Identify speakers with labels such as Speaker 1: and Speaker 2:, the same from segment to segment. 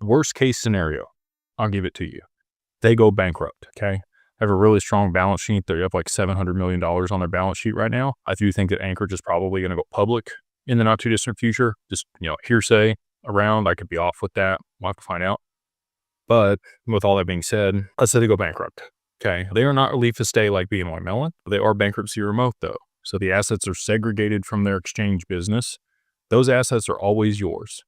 Speaker 1: Worst case scenario, I'll give it to you. They go bankrupt, okay? Have a really strong balance sheet. They have like $700 million on their balance sheet right now. I do think that Anchorage is probably going to go public in the not too distant future. Just, hearsay around. I could be off with that. We'll have to find out. But with all that being said, let's say they go bankrupt. Okay. They are not relief estate like BNY Mellon. They are bankruptcy remote though. So the assets are segregated from their exchange business. Those assets are always yours.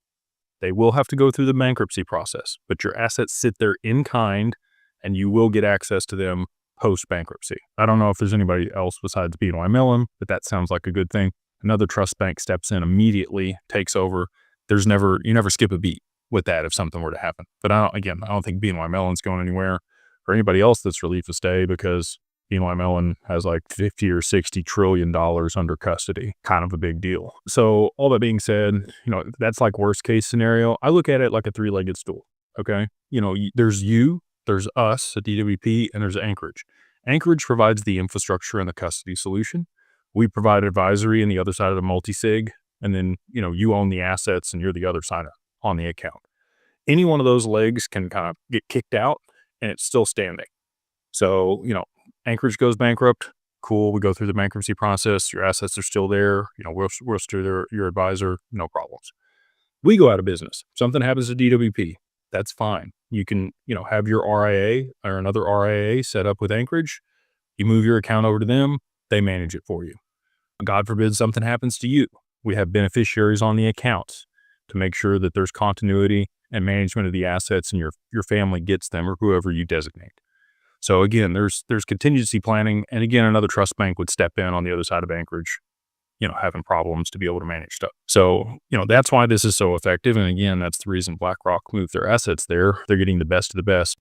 Speaker 1: They will have to go through the bankruptcy process, but your assets sit there in kind and you will get access to them post bankruptcy. I don't know if there's anybody else besides BNY Mellon, but that sounds like a good thing. Another trust bank steps in immediately, takes over. You never skip a beat with that if something were to happen. But I don't think BNY Mellon's going anywhere or anybody else that's relief estate because BNY Mellon has like 50 or 60 trillion dollars under custody, kind of a big deal. So all that being said, that's like worst case scenario. I look at it like a three-legged stool. Okay. There's us at DWP, and there's Anchorage. Anchorage provides the infrastructure and the custody solution. We provide advisory on the other side of the multi-sig. And then, you own the assets and you're the other side on the account. Any one of those legs can kind of get kicked out and it's still standing. So, Anchorage goes bankrupt. Cool. We go through the bankruptcy process. Your assets are still there. We're still your advisor. No problems. We go out of business. Something happens to DWP. That's fine. You can, have your RIA or another RIA set up with Anchorage. You move your account over to them. They manage it for you. God forbid something happens to you. We have beneficiaries on the accounts to make sure that there's continuity and management of the assets and your family gets them or whoever you designate. So again, there's contingency planning. And again, another trust bank would step in on the other side of Anchorage, having problems to be able to manage stuff. So, that's why this is so effective. And again, that's the reason BlackRock moved their assets there. They're getting the best of the best